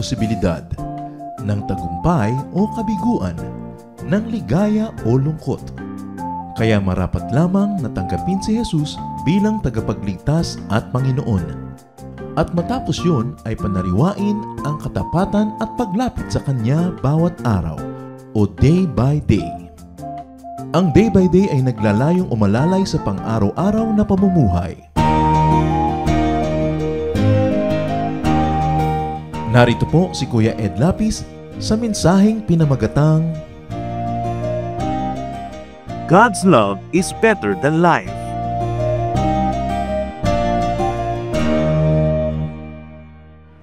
posibilidad, ng tagumpay o kabiguan, ng ligaya o lungkot. Kaya marapat lamang na tanggapin si Jesus bilang tagapagligtas at Panginoon. At matapos yun ay panariwain ang katapatan at paglapit sa Kanya bawat araw o day by day. Ang day by day ay naglalayong umalalay sa pang-araw-araw na pamumuhay. Narito po si Kuya Ed Lapis sa mensaheng pinamagatang God's love is better than life.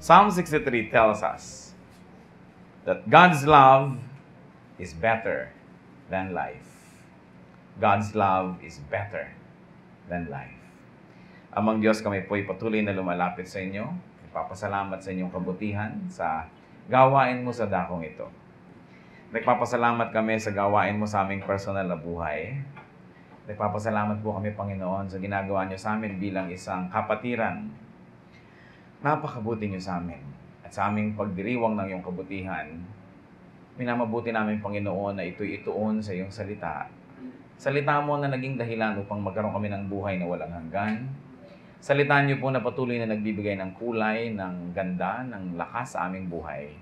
Psalm 63 tells us that God's love is better than life. God's love is better than life. Amang Diyos, kami po'y patuloy na lumalapit sa inyo. Nagpapasalamat sa inyong kabutihan sa gawain mo sa dakong ito. Nagpapasalamat kami sa gawain mo sa aming personal na buhay. Nagpapasalamat po kami, Panginoon, sa ginagawa niyo sa amin bilang isang kapatiran. Napakabuti niyo sa amin. At sa aming pagdiriwang ng iyong kabutihan, minamabuti namin, Panginoon, na ito'y ituon sa iyong salita. Salita mo na naging dahilan upang magkaroon kami ng buhay na walang hanggan. Salita niyo po na patuloy na nagbibigay ng kulay, ng ganda, ng lakas sa aming buhay.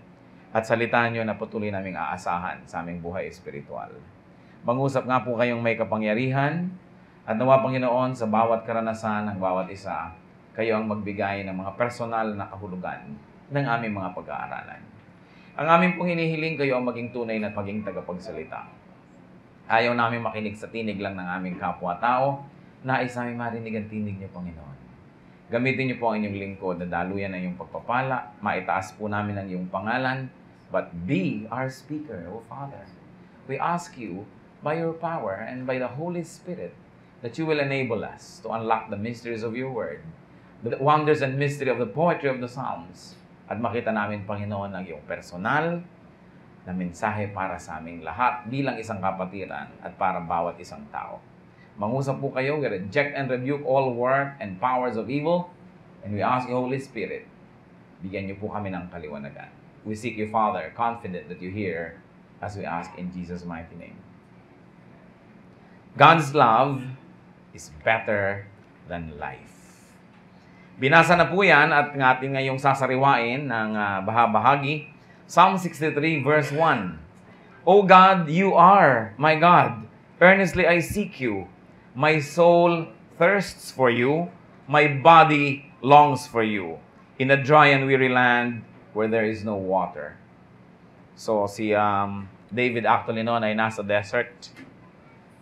At salita niyo na patuloy naming aasahan sa aming buhay espiritual. Mangusap nga po kayong may kapangyarihan at nawa, Panginoon, sa bawat karanasan ng bawat isa, kayo ang magbigay ng mga personal na kahulugan ng aming mga pag-aaralan. Ang aming pong hinihiling, kayo ang maging tunay na maging tagapagsalita. Ayaw namin makinig sa tinig lang ng aming kapwa-tao, nais namin marinig ang tinig niyo, Panginoon. Gamitin niyo po ang inyong lingkod na daluyan ng iyong pagpapala, maitaas po namin ang iyong pangalan, but be our speaker, O Father. We ask you, by your power and by the Holy Spirit, that you will enable us to unlock the mysteries of your word, the wonders and mystery of the poetry of the Psalms, at makita namin, Panginoon, ang iyong personal na mensahe para sa aming lahat bilang isang kapatiran at para bawat isang tao. Mangusap po kayo, we reject and rebuke all work and powers of evil, and we ask you, Holy Spirit, bigyan niyo po kami ng kaliwanagan. We seek you, Father, confident that you hear as we ask in Jesus' mighty name. God's love is better than life. Binasa na po yan at ating ngayong sasariwain ng bahagi. Psalm 63 verse 1. O God, you are my God. Earnestly I seek you. My soul thirsts for you. My body longs for you. In a dry and weary land where there is no water. So si David actually noon ay nasa desert.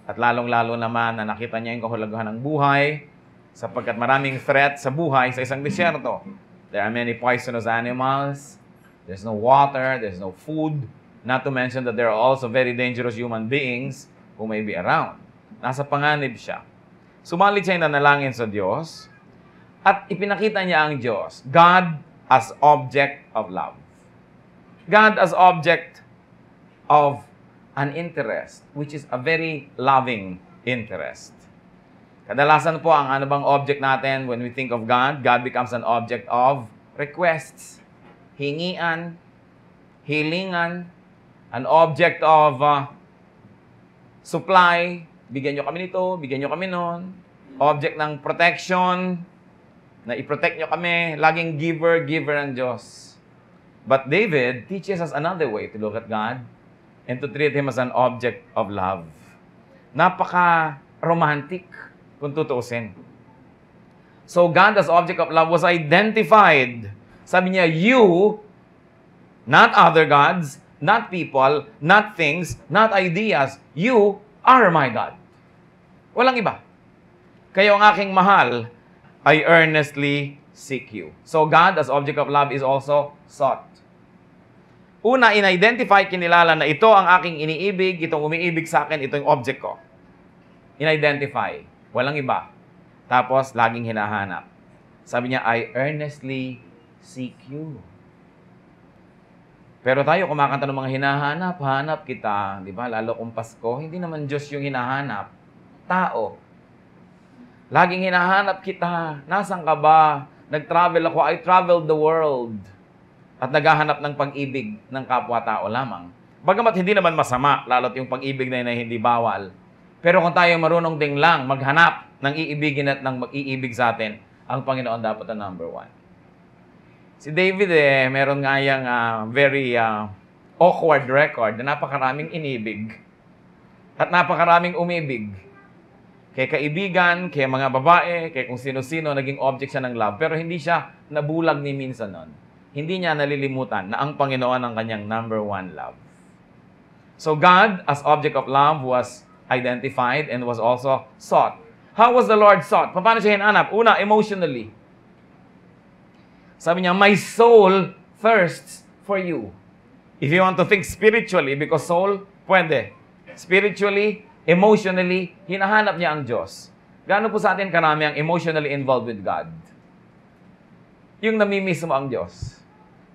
At lalong-lalo naman na nakita niya yung kahulugan ng buhay sapagkat maraming threat sa buhay sa isang disyerto. There are many poisonous animals. There's no water. There's no food. Not to mention that there are also very dangerous human beings who may be around. Nasa panganib siya. Sumalit siya yung nanalangin sa Diyos at ipinakita niya ang Diyos, God as object of love. God as object of an interest, which is a very loving interest. Kadalasan po, ang ano bang object natin when we think of God, God becomes an object of requests, hingian, hilingan, an object of supply, bigyan nyo kami nito, bigyan nyo kami noon, object ng protection, na i-protect nyo kami, laging giver ang Diyos. But David teaches us another way to look at God and to treat Him as an object of love. Napaka-romantic, kung tutuusin. So God as object of love was identified. Sabi niya, you, not other gods, not people, not things, not ideas, you are my God. Walang iba. Kayo ang aking mahal, I earnestly seek you. So God as object of love is also sought. Una, in-identify, kinilala na ito ang aking iniibig, itong umiibig sa akin, ito yung object ko. In-identify. Walang iba. Tapos, laging hinahanap. Sabi niya, I earnestly seek you. Pero tayo, kumakanta ng mga hinahanap, hanap kita. Di ba? Lalo kung Pasko, hindi naman Diyos yung hinahanap. Tao. Laging hinahanap kita. Nasaan ka ba? Nag-travel ako. I traveled the world. at naghahanap ng pag-ibig ng kapwa-tao lamang. Bagamat hindi naman masama, lalo't yung pag-ibig na yun ay hindi bawal. Pero kung tayo marunong ding lang maghanap ng iibigin at ng mag-iibig sa atin, ang Panginoon dapat ang number one. Si David meron nga yung very awkward record na napakaraming inibig at napakaraming umibig. Kay kaibigan, kay mga babae, kay kung sino-sino, naging object siya ng love. Pero hindi siya nabulag ni minsan nun. Hindi niya nalilimutan na ang Panginoon ang kanyang number one love. So God, as object of love, was identified and was also sought. How was the Lord sought? Paano siya hinanap? Una, emotionally. Sabi niya, my soul thirsts for you. If you want to think spiritually, because soul, pwede. Spiritually, emotionally, hinahanap niya ang Diyos. Gaano po sa atin karami ang emotionally involved with God? Yung namimiss mo ang Diyos.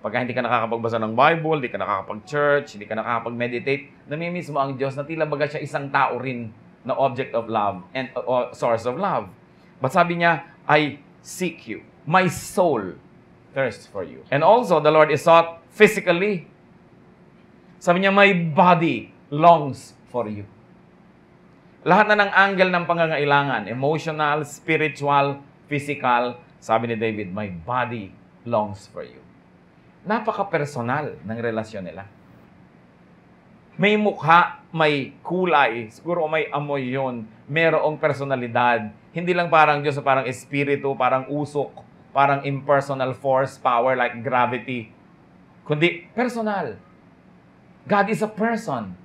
Pagka hindi ka nakakapagbasa ng Bible, hindi ka nakakapag-church, hindi ka nakakapag-meditate, namimiss mo ang Diyos na tila baga siya isang tao rin na object of love and source of love. But sabi niya, I seek you. My soul thirsts for you. And also, the Lord is sought physically. Sabi niya, my body longs for you. Lahat na ng angle ng pangangailangan, emotional, spiritual, physical, sabi ni David, my body longs for you. Napaka-personal ng relasyon nila. May mukha, may kulay, siguro may amoy yun, merong personalidad. Hindi lang parang Diyos, parang espiritu, parang usok, parang impersonal force, power like gravity. Kundi personal. God is a person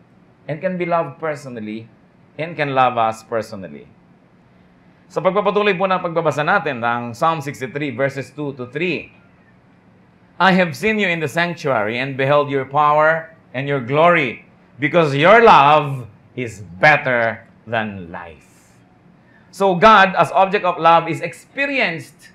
and can be loved personally and can love us personally. Sa pagpapatuloy po ng pagbabasa natin ng Psalm 63 verses 2 to 3, I have seen you in the sanctuary and beheld your power and your glory, because your love is better than life. So God, as object of love, is experienced.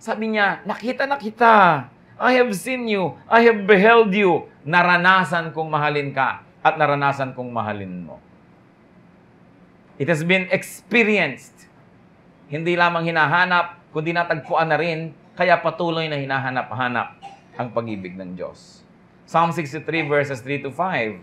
Sabi niya, nakita na kita. I have seen you. I have beheld you. Naranasan kong mahalin ka at naranasan kong mahalin mo. It has been experienced. Hindi lamang hinahanap, kundi natagpuan na rin, kaya patuloy na hinahanap-hanap ang pag-ibig ng Diyos. Psalm 63 verses 3 to 5.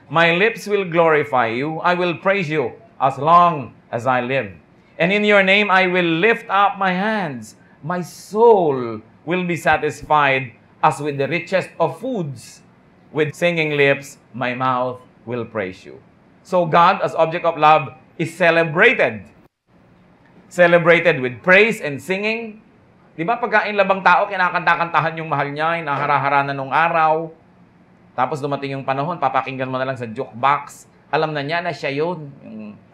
My lips will glorify you. I will praise you as long as I live. And in your name I will lift up my hands. My soul will be satisfied as with the richest of foods. With singing lips, my mouth will praise you. So God, as object of love, is celebrated. Celebrated with praise and singing. Di ba pagkain labang tao, kinakanta-kantahan yung mahal niya, nahara-hara na nung araw. Tapos dumating yung panahon, papakinggan mo na lang sa jukebox. Alam na niya na siya yun.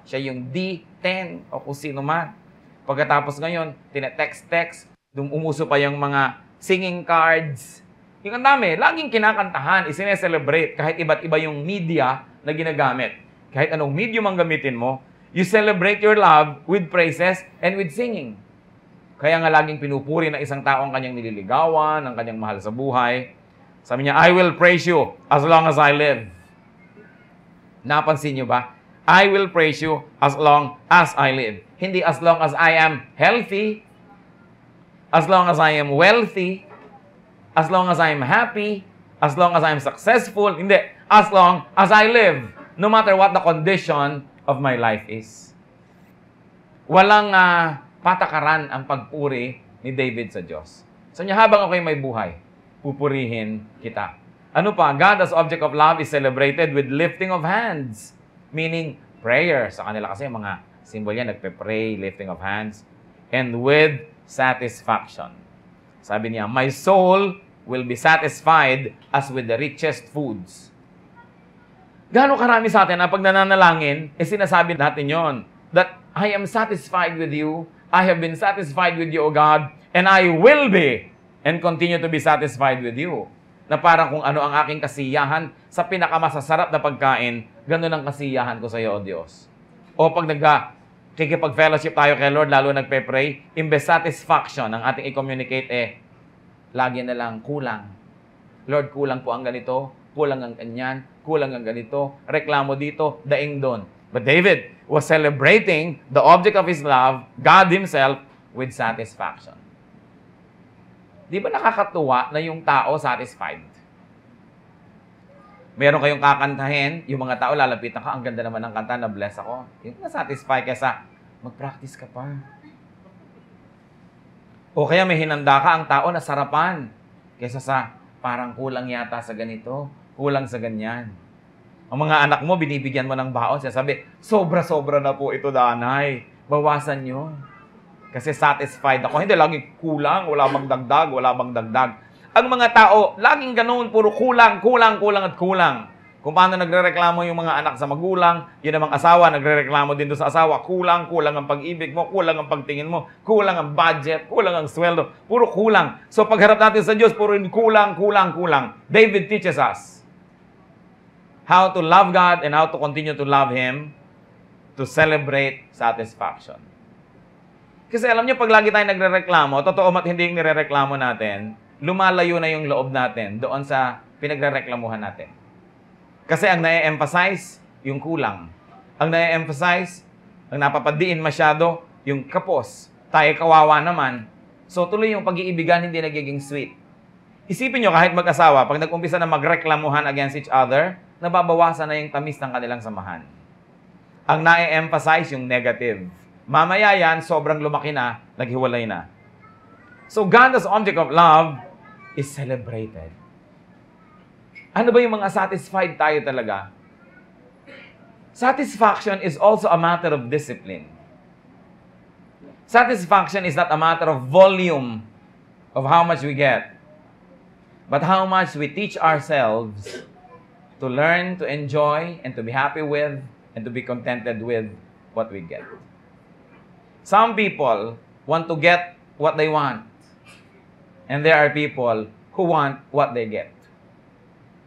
Siya yung D10 o kung sino man. Pagkatapos ngayon, tinetext-text. Umuso pa yung mga singing cards. Yung ang dami, laging kinakantahan, isineselebrate. Kahit iba't iba yung media na ginagamit. Kahit anong medium ang gamitin mo, you celebrate your love with praises and with singing. Kaya nga laging pinupuri ng isang tao ang kanyang nililigawan, ang kanyang mahal sa buhay. Sabi niya, I will praise you as long as I live. Napansin niyo ba? I will praise you as long as I live. Hindi as long as I am healthy, as long as I am wealthy, as long as I am happy, as long as I am successful. Hindi. As long as I live. No matter what the condition of my life is. Walang patakaran ang pagpuri ni David sa Diyos. So niya, habang ako'y may buhay, pupurihin kita. Ano pa? God as object of love is celebrated with lifting of hands. Meaning, prayer. Sa kanila kasi mga symbol yan, nagpe-pray, lifting of hands. And with satisfaction. Sabi niya, my soul will be satisfied as with the richest foods. Gaano karami sa atin na pag nananalangin, sinasabi natin yon, that I am satisfied with you, I have been satisfied with you, O God, and I will be and continue to be satisfied with you. Na parang kung ano ang aking kasiyahan sa pinakamasasarap na pagkain, ganun ang kasiyahan ko sa iyo, O Diyos. O pag kikipag-fellowship tayo kay Lord, lalo nagpe-pray, imbes satisfaction ang ating i-communicate, lagi na lang kulang. Lord, kulang po ang ganito, kulang ang ganyan, kulang ang ganito, reklamo dito, daing doon. But David was celebrating the object of his love, God Himself, with satisfaction. Di ba nakakatuwa na yung tao satisfied? Meron kayong kakantahin, yung mga tao lalapitan ka, ang ganda naman ng kanta, na-bless ako. Yung na-satisfy kaysa, mag-practice ka pa. O kaya may hinanda ka, ang tao nasarapan. Kaysa sa, parang kulang yata sa ganito, kulang sa ganyan. Ang mga anak mo, binibigyan mo ng baon, sabi, sobra-sobra na po ito, danay. Bawasan nyo. Kasi satisfied ako. Hindi, lagi kulang, wala bang dagdag, wala bang dagdag. Ang mga tao, laging ganoon, puro kulang, kulang, kulang at kulang. Kung paano nagrereklamo yung mga anak sa magulang, yun namang asawa, nagrereklamo din doon sa asawa, kulang, kulang ang pag-ibig mo, kulang ang pagtingin mo, kulang ang budget, kulang ang sweldo, puro kulang. So pagharap natin sa Diyos, puro kulang, kulang, kulang. David teaches us how to love God and how to continue to love Him to celebrate satisfaction. Kasi alam niyo, pag lagi tayo nagrereklamo, totoo mat hindi yung nirereklamo natin, lumalayo na yung loob natin doon sa pinagrereklamuhan natin. Kasi ang na-emphasize, yung kulang. Ang na-emphasize, ang napapadiin masyado, yung kapos. Tayo kawawa naman. So tuloy yung pag-iibigan hindi nagiging sweet. Isipin nyo, kahit mag-asawa, pag nag-umpisa na magreklamuhan against each other, nababawasan na yung tamis ng kanilang samahan. Ang na-emphasize, yung negative. Mamaya yan, sobrang lumaki na, naghiwalay na. So God as object of love is celebrated. Ano ba yung mga satisfied tayo talaga? Satisfaction is also a matter of discipline. Satisfaction is not a matter of volume of how much we get, but how much we teach ourselves to learn, to enjoy, and to be happy with, and to be contented with what we get. Some people want to get what they want. And there are people who want what they get.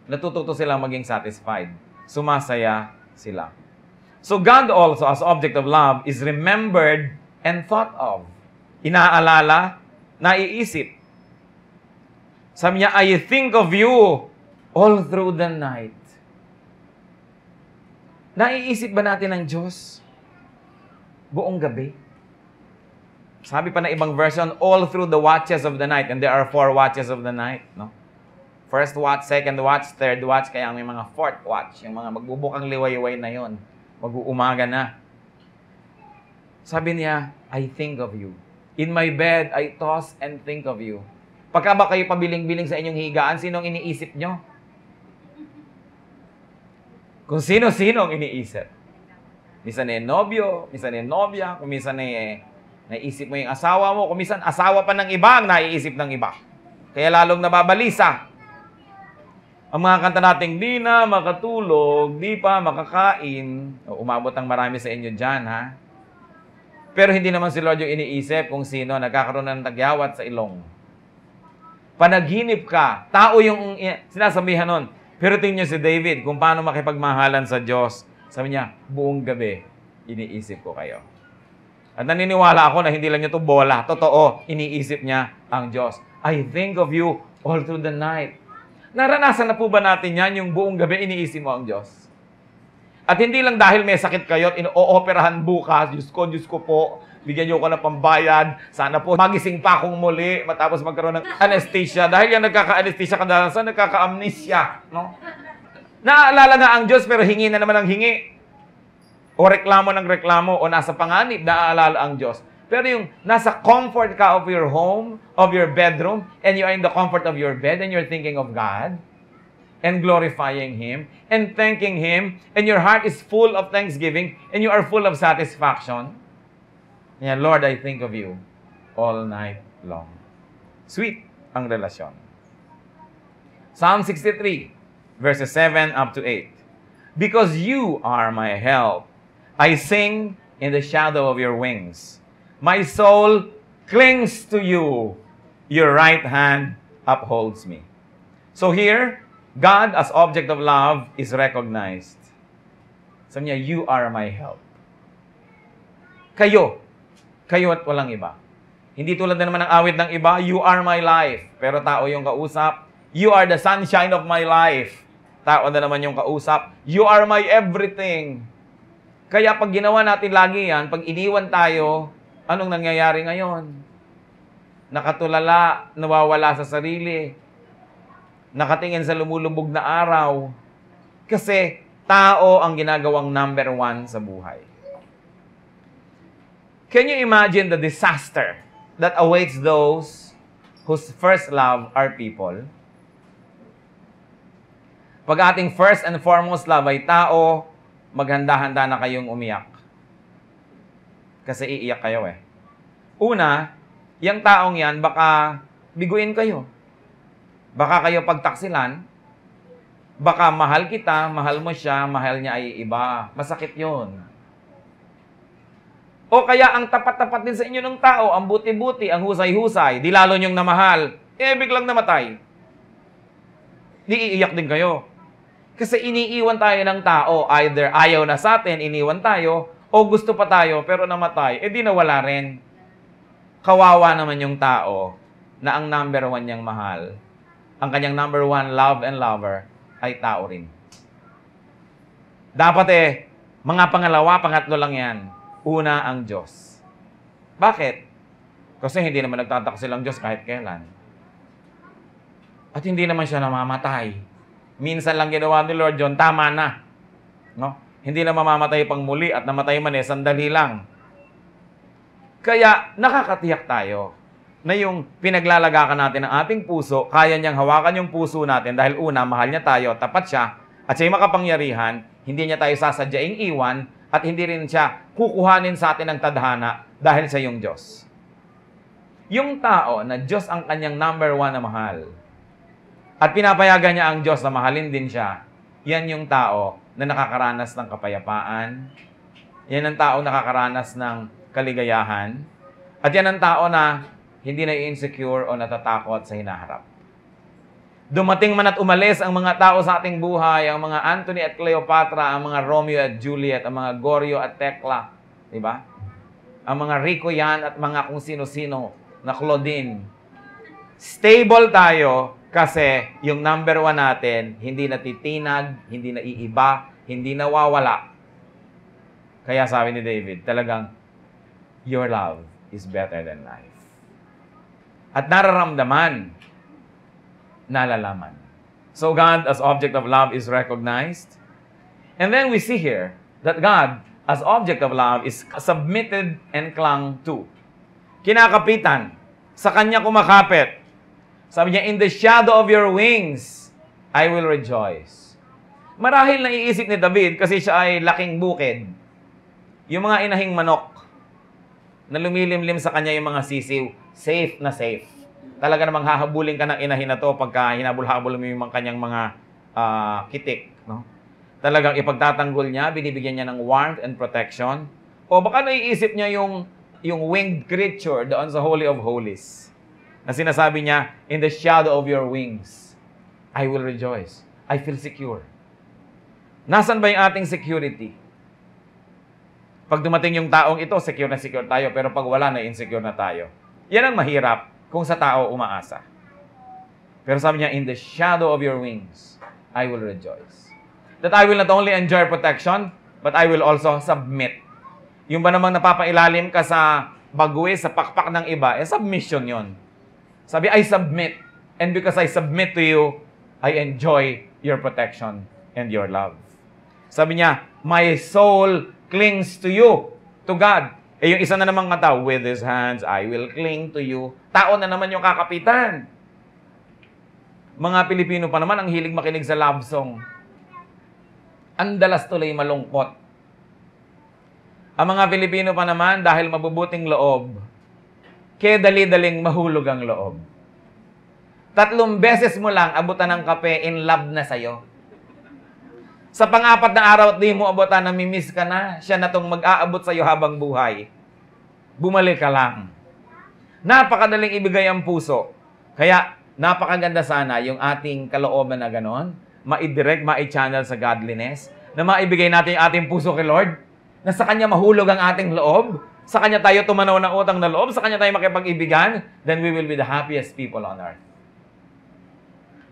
Natututo silang maging satisfied. Sumasaya sila. So God also, as object of love, is remembered and thought of. Inaalala, naiisip. Sabi niya, I think of you all through the night. Naiisip ba natin ng Diyos buong gabi? Sabi pa na ibang version, all through the watches of the night. And there are 4 watches of the night. No? First watch, second watch, third watch. Kaya may mga fourth watch. Yung mga magbubukang liwayway na yon. Mag-uumaga na. Sabi niya, I think of you. In my bed, I toss and think of you. Pagka ba kayo pabiling-biling sa inyong higaan, sinong iniisip nyo? Kung sino-sino ang iniisip. Minsan eh nobyo, minsan eh nobya, kung minsan eh naisip mo yung asawa mo, kung minsan asawa pa ng iba ang naiisip ng iba. Kaya lalong nababalisa. Ang mga kanta nating, di na makatulog, di pa makakain. Umabot ang marami sa inyo dyan, ha? Pero hindi naman si Lord yung iniisip kung sino nagkakaroon ng tagyawat sa ilong. Panaginip ka, tao yung sinasabihan nun. Pero tingnan niyo si David, kung paano makipagmahalan sa Diyos. Sabi niya, buong gabi, iniisip ko kayo. At naniniwala ako na hindi lang niya ito bola. Totoo, iniisip niya ang Diyos. I think of you all through the night. Naranasan na po ba natin yan, yung buong gabi iniisip mo ang Diyos? At hindi lang dahil may sakit kayo at ino-operahan bukas, Diyos ko po, bigyan niyo ko ng pambayad, sana po magising pa akong muli, matapos magkaroon ng anesthesia. Dahil yan nagkaka-anesthesia kadalasan, nagkaka-amnesia. No? Naaalala nga ang Diyos pero hingi na naman ang hingi. O reklamo ng reklamo, o nasa panganib, naaalala ang Diyos. Pero yung nasa comfort ka of your home, of your bedroom, and you are in the comfort of your bed, and you're thinking of God, and glorifying Him, and thanking Him, and your heart is full of thanksgiving, and you are full of satisfaction. Yeah, Lord, I think of you all night long. Sweet ang relasyon. Psalm 63, verses 7 up to 8. Because you are my help, I sing in the shadow of your wings. My soul clings to you. Your right hand upholds me. So here, God as object of love is recognized. Sabi niya, you are my help. Kayo at walang iba. Hindi tulad na naman ng awit ng iba, you are my life. Pero tao yung kausap, you are the sunshine of my life. Tao na naman yung kausap, you are my everything. Kaya pag ginawa natin lagi yan, pag iniwan tayo, anong nangyayari ngayon? nakatulala, nawawala sa sarili, nakatingin sa lumulubog na araw. Kasi tao ang ginagawang number one sa buhay. Can you imagine the disaster that awaits those whose first love are people? Pag ating first and foremost love ay tao, maghanda-handa na kayong umiyak. Kasi iiyak kayo eh. Una, yung taong yan, baka biguin kayo. Baka kayo pagtaksilan. Baka mahal kita, mahal mo siya, mahal niya ay iba. Masakit yun. O kaya ang tapat-tapat din sa inyo ng tao, ang buti-buti, ang husay-husay, di lalo niyong namahal, biglang namatay. Di iiyak din kayo. Kasi iniiwan tayo ng tao, either ayaw na sa atin, iniwan tayo, o gusto pa tayo, pero namatay, di nawala rin. Kawawa naman yung tao na ang number one niyang mahal, ang kanyang number one love and lover, ay tao rin. Dapat mga pangalawa, pangatlo lang yan. Una, ang Diyos. Bakit? Kasi hindi naman nagtataksil ang Diyos kahit kailan. At hindi naman siya namamatay. Minsan lang ginawa ni Lord John, tama na. No? Hindi na mamamatay pang muli at namatay man sandali lang. Kaya nakakatiyak tayo na yung pinaglalagakan natin ng ating puso, kaya niyang hawakan yung puso natin dahil una, mahal niya tayo, tapat siya, at siya'y makapangyarihan, hindi niya tayo sasadyaing iwan, at hindi rin siya kukuhanin sa atin ng tadhana dahil sa yung Diyos. Yung tao na Diyos ang kanyang number one na mahal, at pinapayagan niya ang Diyos na mahalin din siya, yan yung tao na nakakaranas ng kapayapaan, yan ang tao na nakakaranas ng kaligayahan, at yan ang tao na hindi na insecure o natatakot sa hinaharap. Dumating man at umalis ang mga tao sa ating buhay, ang mga Antony at Cleopatra, ang mga Romeo at Juliet, ang mga Goryeo at Tekla, di ba? Ang mga Rico yan at mga kung sino-sino na Claudine. Stable tayo kasi yung number one natin, hindi natitinag, hindi naiiba, hindi nawawala. Kaya sabi ni David, talagang, your love is better than life. At nararamdaman, nalalaman. So God as object of love is recognized. And then we see here that God as object of love is submitted and clung to. Kinakapitan. Sa Kanya kumakapit. Sabi niya, in the shadow of your wings, I will rejoice. Marahil naiisip ni David kasi siya ay laking bukid. Yung mga inahing manok na lumilimlim sa kanya yung mga sisiw, safe na safe. Talaga namang hahabulin ka ng inahin na to pagka hinabol-habol mo yung kanyang mga kitik. No? Talagang ipagtatanggol niya, binibigyan niya ng warmth and protection. O baka naiisip niya yung winged creature doon sa Holy of Holies. Na sinasabi niya, in the shadow of your wings, I will rejoice. I feel secure. Nasaan ba yung ating security? Pag dumating yung taong ito, secure na secure tayo. Pero pag wala na, insecure na tayo. Yan ang mahirap kung sa tao umaasa. Pero sabi niya, in the shadow of your wings, I will rejoice. That I will not only enjoy protection, but I will also submit. Yung ba namang napapailalim ka sa bagwe, sa pakpak ng iba, submission yon. Sabi, I submit. And because I submit to you, I enjoy your protection and your love. Sabi niya, my soul clings to you, to God. Yung isa na namang tao, with His hands, I will cling to you. Tao na naman yung kakapitan. Mga Pilipino pa naman, ang hilig makinig sa love song. Ang dalas tuloy malungkot. Ang mga Pilipino pa naman, dahil mabubuting loob, kaya dali-daling mahulog ang loob. 3 beses mo lang abutan ng kape, in love na sa'yo. Sa pang-4 na araw at di mo abutan, namimiss ka na, siya na itong mag-aabot sa'yo habang buhay. Bumalik ka lang. Napakadaling ibigay ang puso. Kaya, napakaganda sana yung ating kalooban na ganon, ma-direct, ma-channel sa godliness, na maibigay natin yung ating puso kay Lord, na sa Kanya mahulog ang ating loob, sa Kanya tayo tumanaw ng utang na loob, sa Kanya tayo makipag-ibigan, then we will be the happiest people on earth.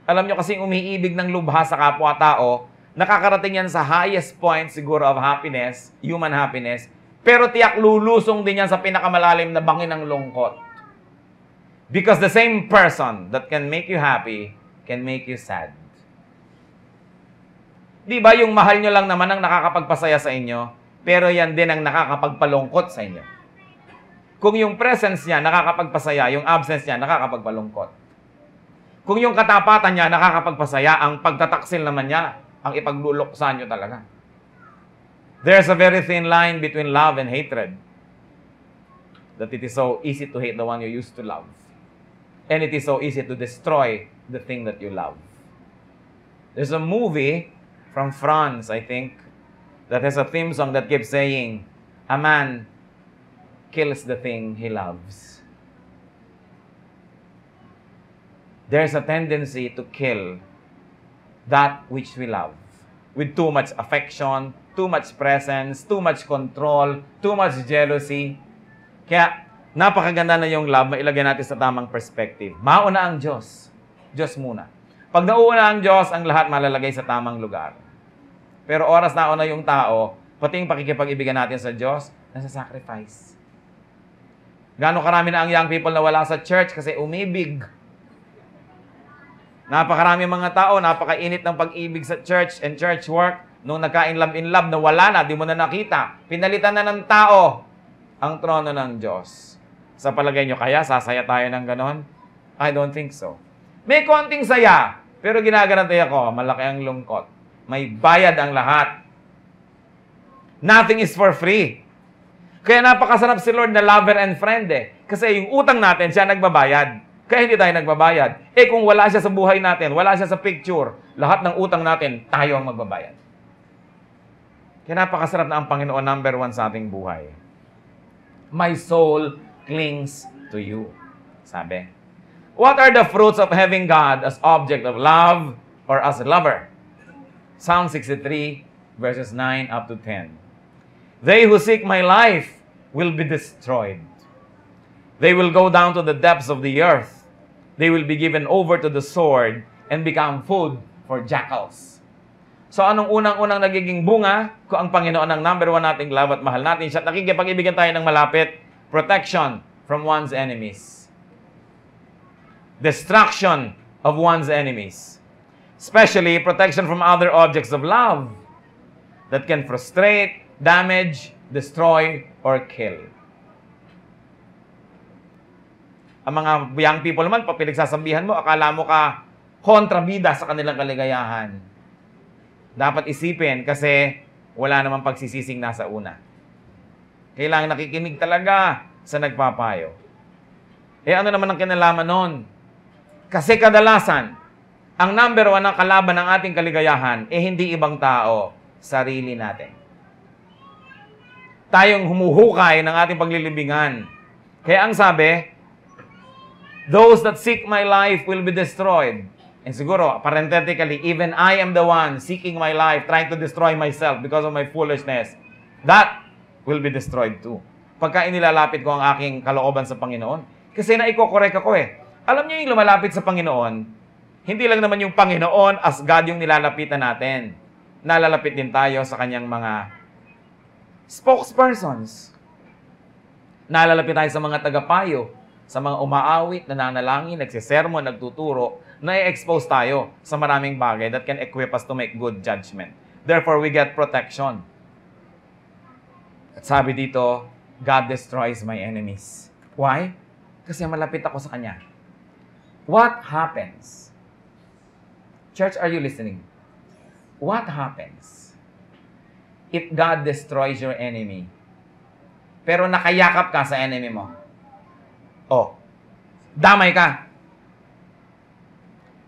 Alam nyo kasing umiibig ng lubha sa kapwa-tao, nakakarating yan sa highest point siguro of happiness, human happiness, pero tiyak lulusong din yan sa pinakamalalim na bangin ng lungkot. Because the same person that can make you happy can make you sad. Di ba yung mahal nyo lang naman ang nakakapagpasaya sa inyo, pero yan din ang nakakapagpalungkot sa inyo. Kung yung presence niya nakakapagpasaya, yung absence niya nakakapagpalungkot. Kung yung katapatan niya nakakapagpasaya, ang pagtataksil naman niya ang ipagluluksa nyo talaga. There's a very thin line between love and hatred. That it is so easy to hate the one you used to love. And it is so easy to destroy the thing that you love. There's a movie from France, I think, that has a theme song that keeps saying, a man kills the thing he loves. There's a tendency to kill that which we love with too much affection, too much presence, too much control, too much jealousy. Kaya, napakaganda na yung love, mailagay natin sa tamang perspective. Mauna ang Diyos. Diyos muna. Pag nauuna ang Diyos, ang lahat malalagay sa tamang lugar. Pero oras na una yung tao, pati yung pakikipag-ibigan natin sa Diyos, nasa sacrifice. Gano'ng karami na ang young people na wala sa church kasi umibig. Napakarami mga tao, napakainit ng pag-ibig sa church and church work. Nung nagka-in-love na wala na, di mo na nakita. Pinalitan na ng tao ang trono ng Diyos. Sa palagay nyo, kaya sasaya tayo ng ganon? I don't think so. May konting saya, pero ginagarantay ako, malaki ang lungkot. May bayad ang lahat. Nothing is for free. Kaya napakasarap si Lord na lover and friend eh. Kasi yung utang natin, siya nagbabayad. Kaya hindi tayo nagbabayad. Eh kung wala siya sa buhay natin, wala siya sa picture, lahat ng utang natin, tayo ang magbabayad. Kaya napakasarap na ang Panginoon number 1 sa ating buhay. My soul clings to you. Sabi. What are the fruits of having God as object of love or as a lover? Psalm 63, verses 9 up to 10. They who seek my life will be destroyed. They will go down to the depths of the earth. They will be given over to the sword and become food for jackals. So anong unang-unang nagiging bunga kung ang Panginoon ang number 1 nating love at mahal natin siya at nakikipag-ibigan tayo ng malapit? Protection from one's enemies. Destruction of one's enemies. Especially protection from other objects of love that can frustrate, damage, destroy, or kill. Ang mga young people naman, pag pinagsasabihan mo, akala mo ka kontrabida sa kanilang kaligayahan. Dapat isipin kasi wala namang pagsisising nasa una. Kailangan nakikinig talaga sa nagpapayo. Eh ano naman ang kinalaman nun? Kasi kadalasan, ang number 1 na kalaban ng ating kaligayahan, eh hindi ibang tao, sarili natin. Tayong humuhukay ng ating paglilibingan. Kaya ang sabi, those that seek my life will be destroyed. And siguro, parenthetically, even I am the one seeking my life, trying to destroy myself because of my foolishness. That will be destroyed too. Pagka inilalapit ko ang aking kalooban sa Panginoon, kasi naiko-correct ako eh. Alam niyo yung lumalapit sa Panginoon, hindi lang naman yung Panginoon as God yung nilalapitan natin. Nalalapit din tayo sa kanyang mga spokespersons. Nalalapit tayo sa mga tagapayo, sa mga umaawit, nananalangin, nagsisermon, nagtuturo, na-expose tayo sa maraming bagay that can equip us to make good judgment. Therefore, we get protection. At sabi dito, God destroys my enemies. Why? Kasi malapit ako sa Kanya. What happens? Church, are you listening? What happens if God destroys your enemy, pero nakayakap ka sa enemy mo? Oh, damay ka.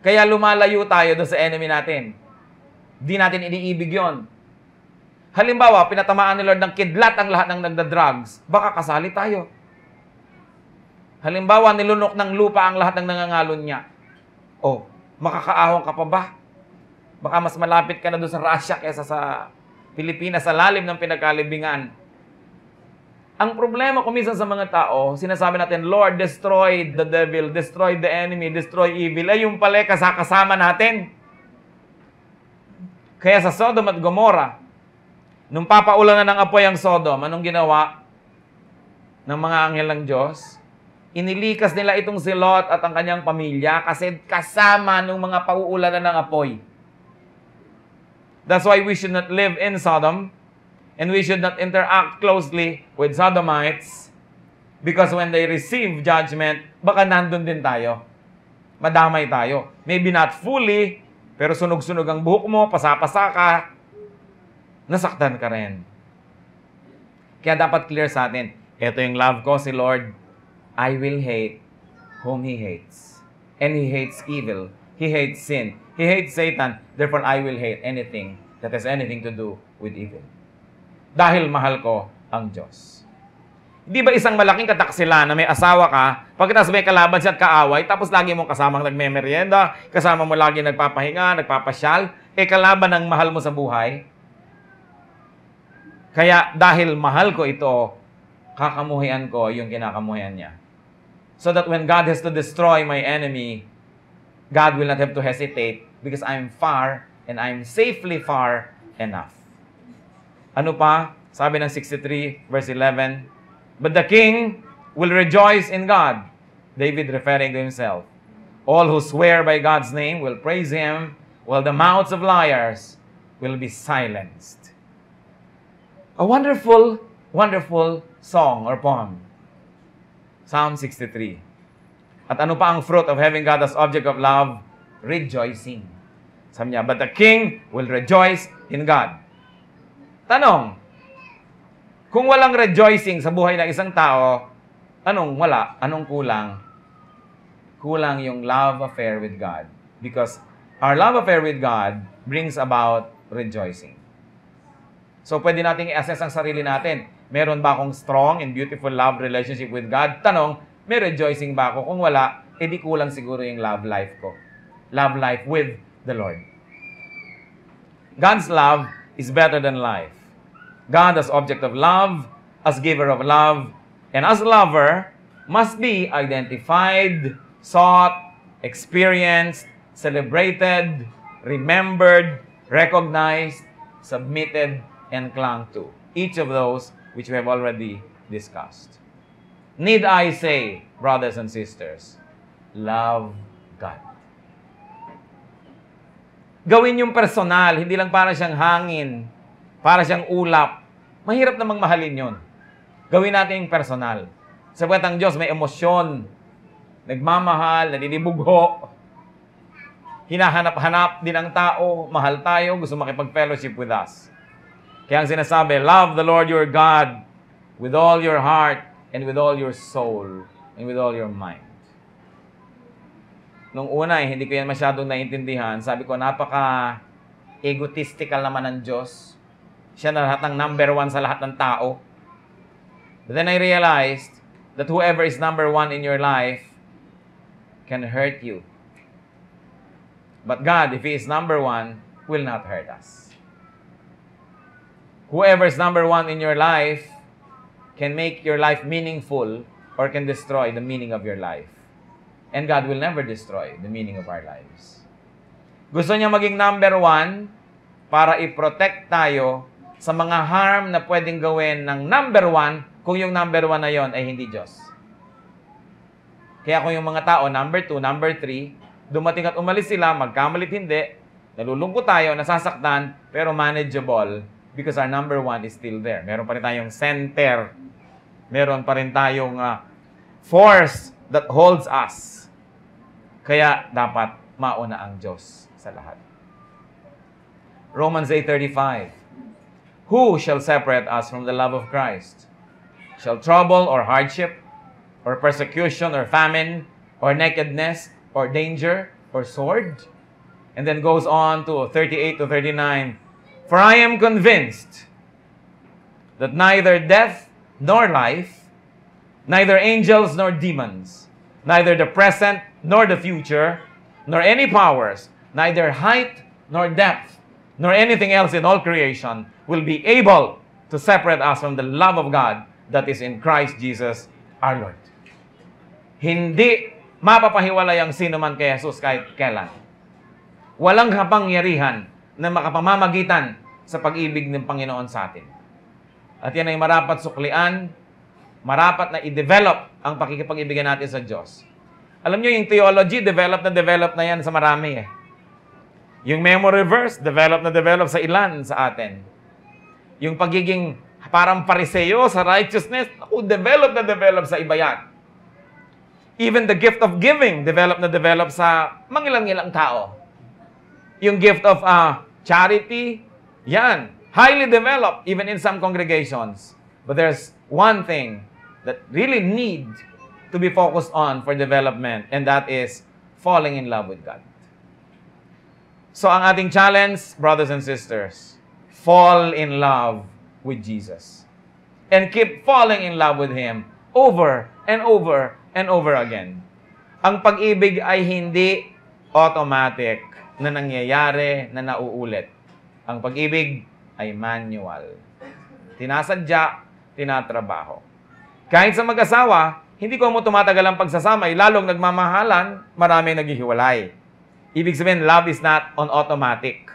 Kaya lumalayo tayo doon sa enemy natin. Di natin iniibig yon. Halimbawa, pinatamaan ni Lord ng kidlat ang lahat ng nagda-drugs, baka kasali tayo. Halimbawa, nilunok ng lupa ang lahat ng nangangalon niya. Oh, makakaahon ka pa ba? Baka mas malapit ka na doon sa Russia kaysa sa Pilipinas, sa lalim ng pinagkalibingan. Ang problema kuminsan sa mga tao, sinasabi natin, Lord, destroy the devil, destroy the enemy, destroy evil. Ay, yung pala kasama natin. Kaya sa Sodom at Gomorrah, nung papaulan na ng apoy ang Sodom, anong ginawa ng mga anghel ng Diyos? Inilikas nila itong si Lot at ang kanyang pamilya kasi kasama ng mga pauulanan ng apoy. That's why we should not live in Sodom and we should not interact closely with Sodomites because when they receive judgment, baka nandun din tayo. Madamay tayo. Maybe not fully, pero sunog-sunog ang buhok mo, pasapasa ka, nasaktan ka rin. Kaya dapat clear sa atin, ito yung love ko, si Lord, I will hate whom He hates. And He hates evil. He hates sin. He hates Satan. Therefore, I will hate anything that has anything to do with evil. Dahil mahal ko ang Diyos. Di ba isang malaking kataksilan na may asawa ka, pagkatapos may kalaban siya at kaaway, tapos lagi mong kasamang nagme-merienda, kasama mo lagi nagpapahinga, nagpapasyal, kalaban ang mahal mo sa buhay. Kaya dahil mahal ko ito, kakamuhian ko yung kinakamuhian niya. So that when God has to destroy my enemy, God will not have to hesitate because I'm far and I'm safely far enough. Ano pa? Sabi ng 63 verse 11, but the king will rejoice in God. David referring to himself. All who swear by God's name will praise Him, while the mouths of liars will be silenced. A wonderful, wonderful song or poem. Psalm 63. At ano pa ang fruit of having God as object of love? Rejoicing. Sabi niya, but the king will rejoice in God. Tanong, kung walang rejoicing sa buhay ng isang tao, anong wala? Anong kulang? Kulang yung love affair with God. Because our love affair with God brings about rejoicing. So, pwede nating i-assess ang sarili natin. Meron ba akong strong and beautiful love relationship with God? Tanong, may rejoicing ba ako? Kung wala, edi kulang siguro yung love life ko. Love life with the Lord. God's love is better than life. God as object of love, as giver of love, and as lover, must be identified, sought, experienced, celebrated, remembered, recognized, submitted, and clung to. Each of those which we have already discussed. Need I say, brothers and sisters, love God. Gawin yung personal, hindi lang para siyang hangin, para siyang ulap. Mahirap namang mahalin yun. Gawin natin yung personal. Sapagkat ang Diyos may emosyon, nagmamahal, nadidibugho, hinahanap-hanap din ang tao, mahal tayo, gusto makipag-fellowship with us. Kaya ang sinasabi, love the Lord your God with all your heart and with all your soul and with all your mind. Nung una, hindi ko yan masyadong naiintindihan. Sabi ko, napaka-egotistical naman ng Diyos. Siya na lahat ng number one sa lahat ng tao. But then I realized that whoever is number one in your life can hurt you. But God, if He is number one, will not hurt us. Whoever is number one in your life can make your life meaningful or can destroy the meaning of your life. And God will never destroy the meaning of our lives. Gusto niya maging number one para i-protect tayo sa mga harm na pwedeng gawin ng number one kung yung number one na yon ay hindi Diyos. Kaya kung yung mga tao, number two, number three, dumating at umalis sila, magkamalit hindi, nalulungkot tayo, nasasaktan, pero manageable because our number one is still there. Meron pa rin tayong center. Meron pa rin tayong force that holds us. Kaya dapat mauna ang Diyos sa lahat. Romans 8:35. Who shall separate us from the love of Christ? Shall trouble or hardship, or persecution or famine, or nakedness, or danger, or sword? And then goes on to 38 to 39. For I am convinced that neither death nor life, neither angels nor demons, neither the present nor the future, nor any powers, neither height nor depth, nor anything else in all creation will be able to separate us from the love of God that is in Christ Jesus our Lord. Hindi mapapahiwalay ang sino man kay Jesus kahit kailan. Walang kapangyarihan na makapamamagitan sa pag-ibig ng Panginoon sa atin. At yan ay marapat suklian, marapat na i-develop ang pakikipag-ibigan natin sa Diyos. Alam nyo, yung theology, develop na yan sa marami eh. Yung memory verse, develop sa ilan sa atin. Yung pagiging parang pariseo sa righteousness, develop sa iba yan. Even the gift of giving, develop sa mangilang-ilang tao. Yung gift of charity, yan, highly developed even in some congregations. But there's one thing that really need to be focused on for development, and that is falling in love with God. So ang ating challenge, brothers and sisters, fall in love with Jesus. And keep falling in love with Him over and over and over again. Ang pag-ibig ay hindi automatic na nangyayari, na nauulit. Ang pag-ibig ay manual. Tinasadya, tinatrabaho. Kahit sa mag-asawa, hindi ko mo tumatagal ang pagsasama, lalong nagmamahalan, marami naghihiwalay. Ibig sabihin, love is not on automatic.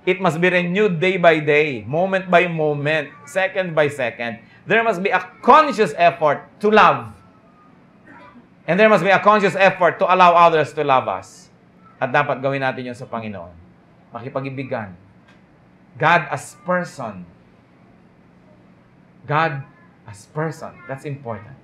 It must be renewed day by day, moment by moment, second by second. There must be a conscious effort to love. And there must be a conscious effort to allow others to love us. At dapat gawin natin yun sa Panginoon. Makipag-ibigan. God as person. God as person. That's important.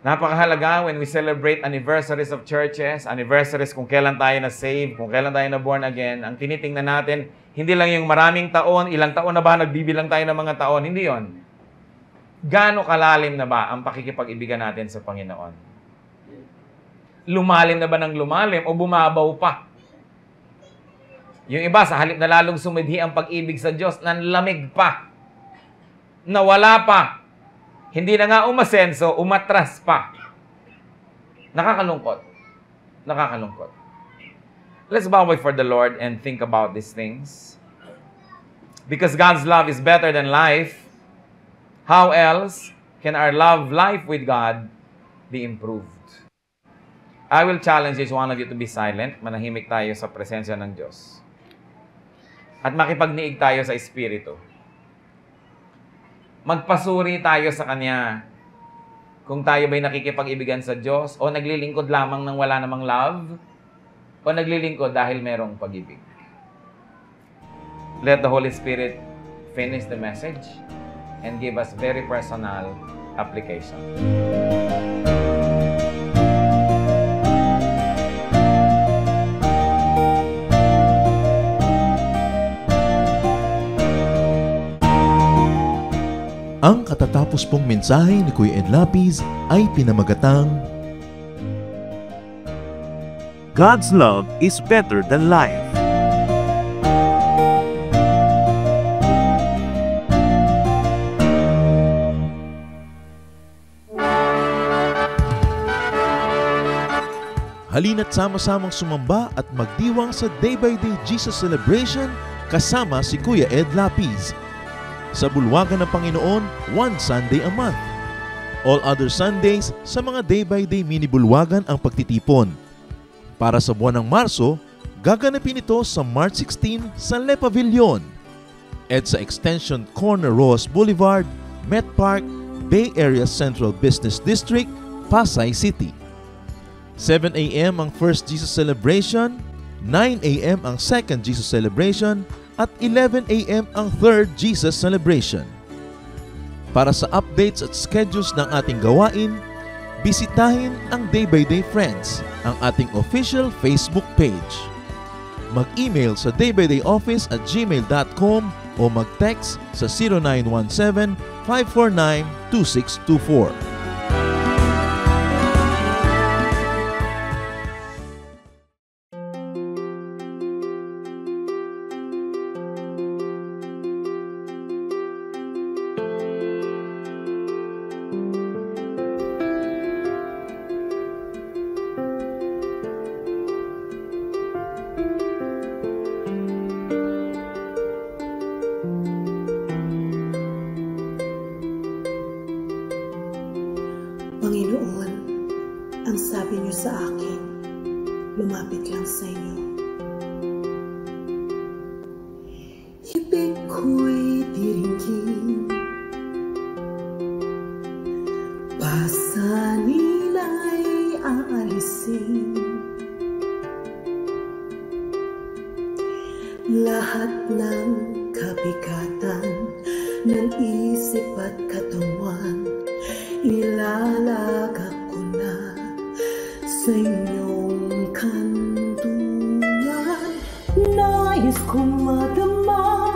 Napakahalaga when we celebrate anniversaries of churches, anniversaries kung kailan tayo na-save, kung kailan tayo na-born again, ang tinitingnan natin, hindi lang yung maraming taon, ilang taon na ba, nagbibilang tayo ng mga taon, hindi yon. Gaano kalalim na ba ang pakikipag-ibigan natin sa Panginoon? Lumalim na ba ng lumalim o bumabaw pa? Yung iba, sa halip na lalong sumidhi ang pag-ibig sa Diyos, nanlamig pa. Nawala pa. Hindi na nga umasenso, umatras pa. Nakakalungkot. Nakakalungkot. Let's bow before the Lord and think about these things. Because God's love is better than life, how else can our love life with God be improved? I will challenge each one of you to be silent. Manahimik tayo sa presensya ng Diyos. At makipagniig tayo sa Espiritu. Magpasuri tayo sa Kanya kung tayo ba'y nakikipag-ibigan sa Diyos o naglilingkod lamang ng wala namang love o naglilingkod dahil merong pag-ibig. Let the Holy Spirit finish the message and give us very personal application. Ang katatapos pong mensahe ni Kuya Ed Lapiz ay pinamagatang God's love is better than life. Halina't sama-samang sumamba at magdiwang sa Day by Day Jesus Celebration kasama si Kuya Ed Lapiz. Sa bulwagan ng Panginoon, one Sunday a month. All other Sundays, sa mga day-by-day mini-bulwagan ang pagtitipon. Para sa buwan ng Marso, gaganapin ito sa March 16 sa Le Pavilion. At sa Extension Corner Ross Boulevard, Met Park, Bay Area Central Business District, Pasay City. 7 a.m. ang First Jesus Celebration, 9 a.m. ang Second Jesus Celebration, at 11 a.m. ang Third Jesus Celebration. Para sa updates at schedules ng ating gawain, bisitahin ang Day by Day Friends, ang ating official Facebook page. Mag-email sa daybydayoffice@gmail.com o mag-text sa 0917-549-2624. Panginoon, ang sabi niyo sa akin, lumapit lang sa inyo. Ibig ko'y diringgin, pasanin ay aalisin. Lahat ng kabigatan ng isip at katawan, ilalagak ko na sa inyong kanlungan. Nais kong madama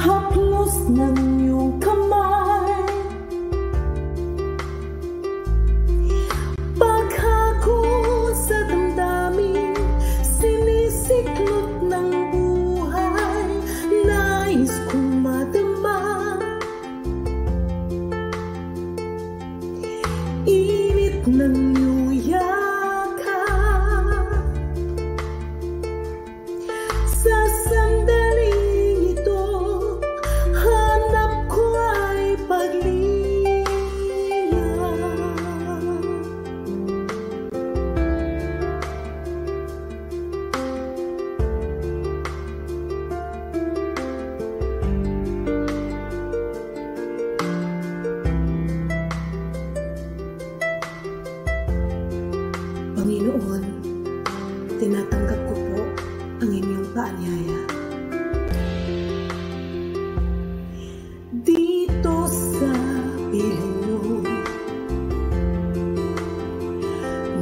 haplos ng iyong kamay, paghako sa damdamin, sinisiklot ng buhay. Nais kong madama init ng iyong yakap. Sa sandaling ito, hanap ko ay paglinga. Panginoon, tinatanggap ko po ang inyong paanyaya. Dito sa piling mo,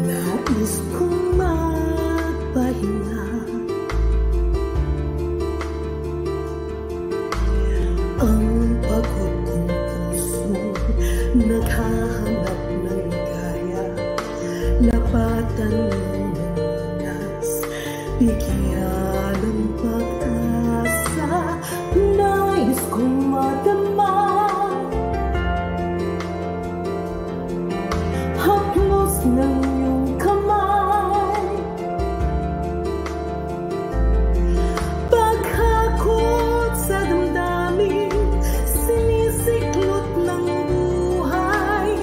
nais kong magpahinga. Ang pagod kong puso naghahanap ng ligaya. Lapatan mo ng lunas, bigyan ng pag-asa. Nais kong madama haplos ng iyong kamay, paghakot sa damdamin, sinisiklot ng buhay.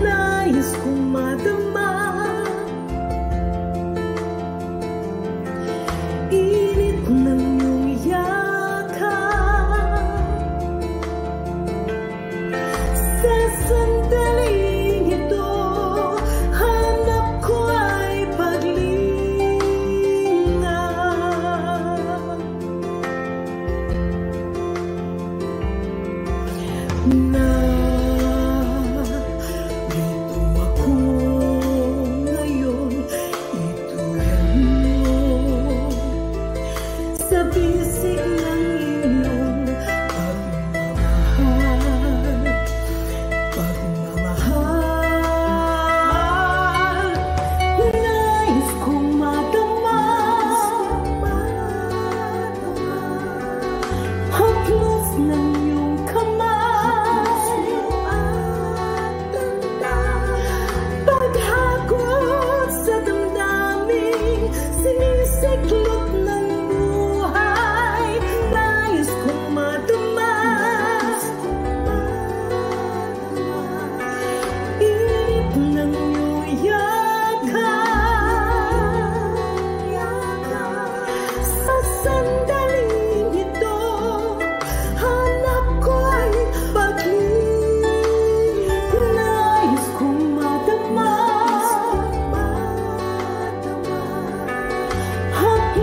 Nais kong madama init ng iyong yakap. Sa sandaling ito, hanap ko ay paglinga. Narito ako ngayon, ituloy mo sa bisig ng iyong pagmamahal. Pagmamahal, nais kong madama haplos ng iyong kamay, paghakot sa damdamin, sinisiklot ng buhay. Nais kong madama init ng iyong yakap. Sa sandaling ito, hanap ko ay paglinga. Nais kong madama haplos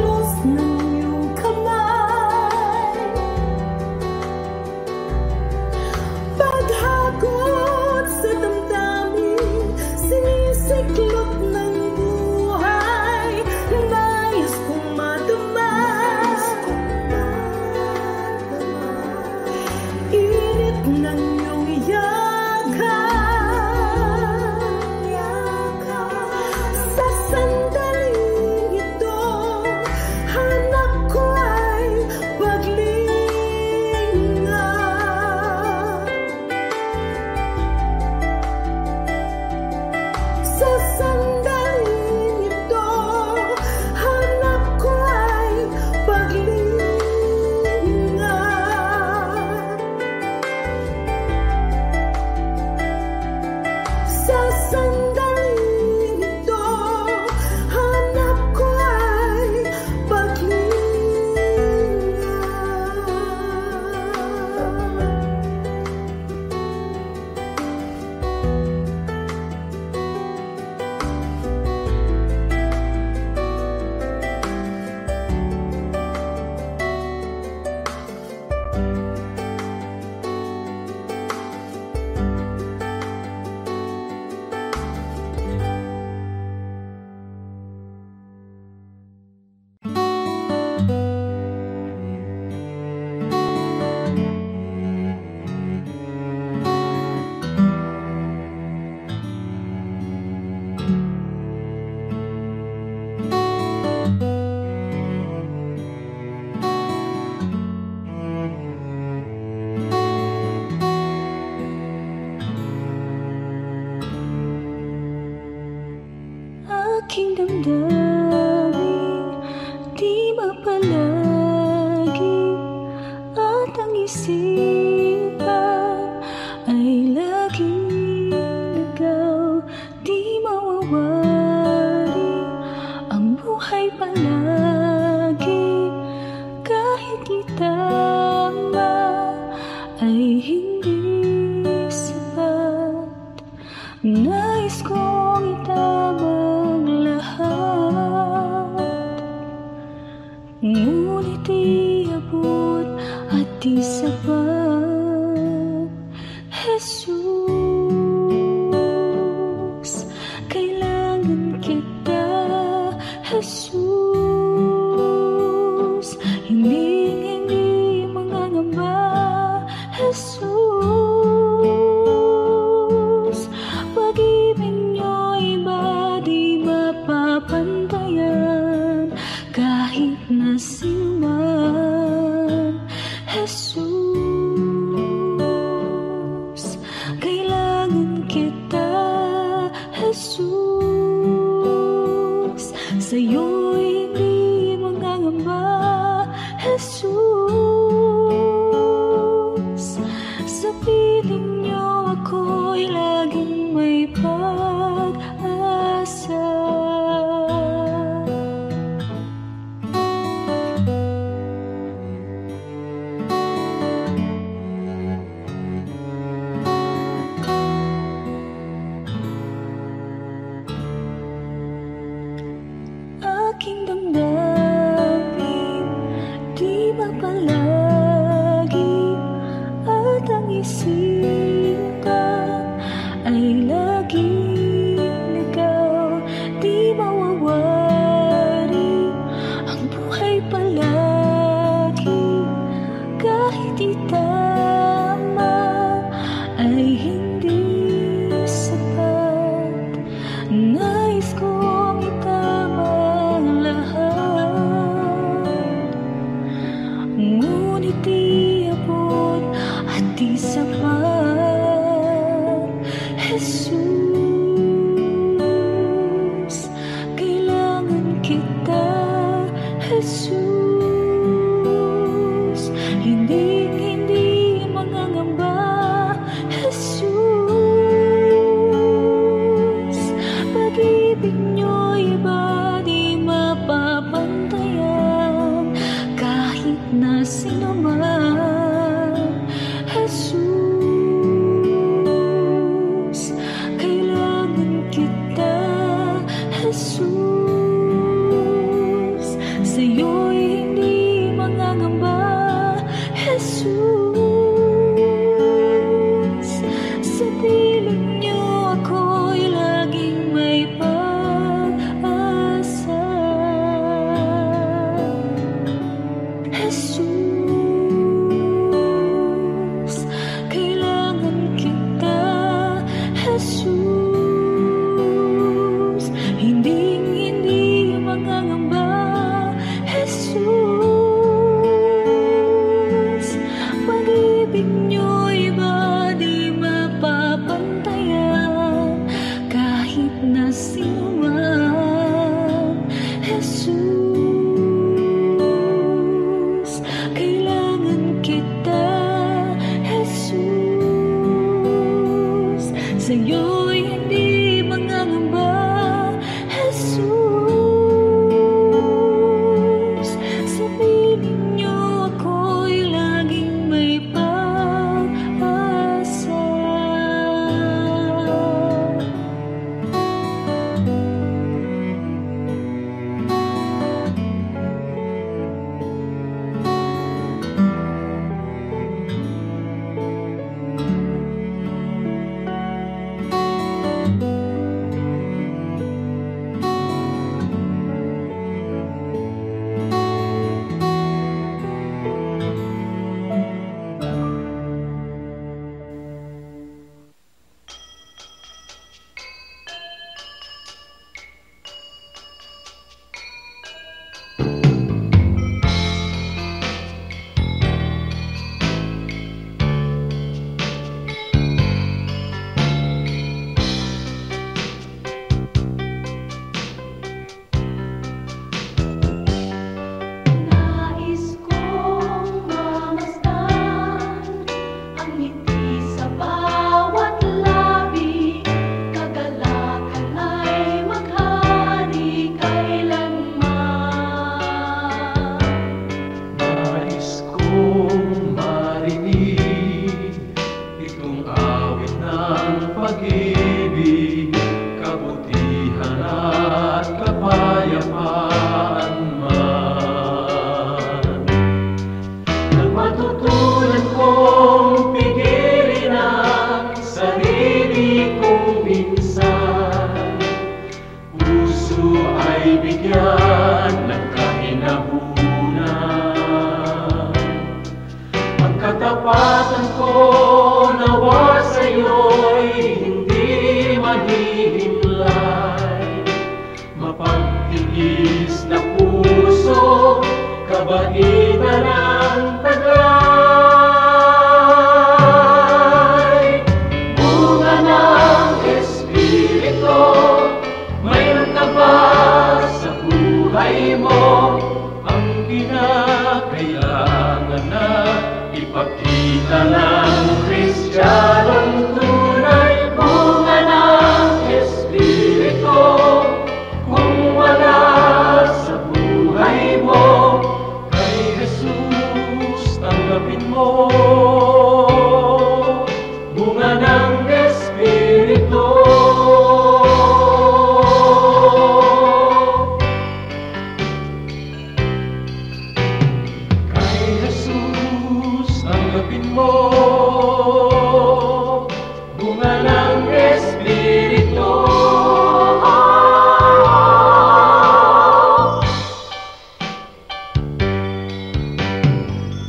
mapalagi at ang isipan ay laging ligaw, di mawawari ang buhay palagi kahit itama ay hindi sapat. Nais kong itamang lahat, ngunit iabot at di sapat. Jesus, kailangan kita. Jesus, hindi mangangamba. Jesus, pag-ibig niyo'y iba di mapapantayan kahit na sinuman. Jesus, kailangan kita. Jesus, sa'yo'y hindi mangangamba. Jesus, sa piling niyo ako'y laging may pag-asa. Aking damdamin, di mapalagi at ang isipan ay laging ligaw, di mawawari ang buhay palagi kahit itama ay hindi sapat. Nais kong itama lahat, ngunit iabot at di sapat. Jesus, kailangan kita. Jesus, hindi mangangamba. Jesus, pag-ibig niyo'y iba di mapapantayan kahit na sino man. Jesus, kailangan kita. Jesus, sa'yo'y hindi mangangamba. Jesus, sa piling niyo ako'y laging may pag-asa. Jesus, kailangan kita. Jesus, hindi mangangamba. Jesus, pagitan ng taglay. Bunga ng Espiritu, mayroon ka ba sa buhay mo? Ang kinakailangan na ipakita ng Kristiyanong tunay. Bunga ng Espiritu, kung wala sa buhay mo, kay Jesus tanggapin mo. Bunga ng Espiritu. Kay Jesus tanggapin mo. Bunga ng Espiritu.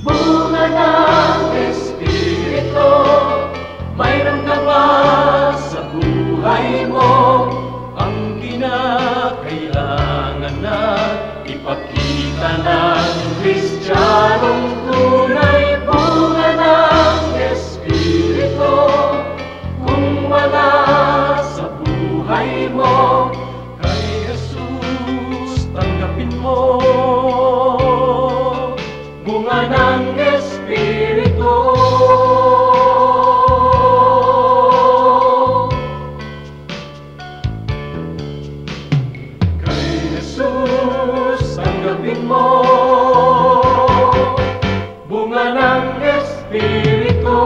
Bunga ng Espiritu, mayroon ka ba sa buhay mo? Ang kinakailangan na ipakita ng Kristiyanong tunay. Bunga ng Espiritu, kung wala sa buhay mo, kay Jesus tanggapin mo. Bunga ng Espiritu. Kay Jesus tanggapin mo. Bunga ng Espiritu.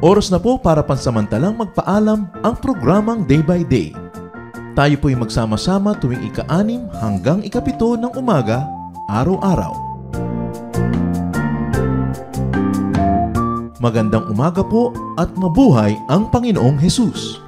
Oras na po para pansamantalang magpaalam ang programang Day by Day. Tayo po'y magsama-sama tuwing ika-6 hanggang ika-7 ng umaga, araw-araw. Magandang umaga po at mabuhay ang Panginoong Hesus!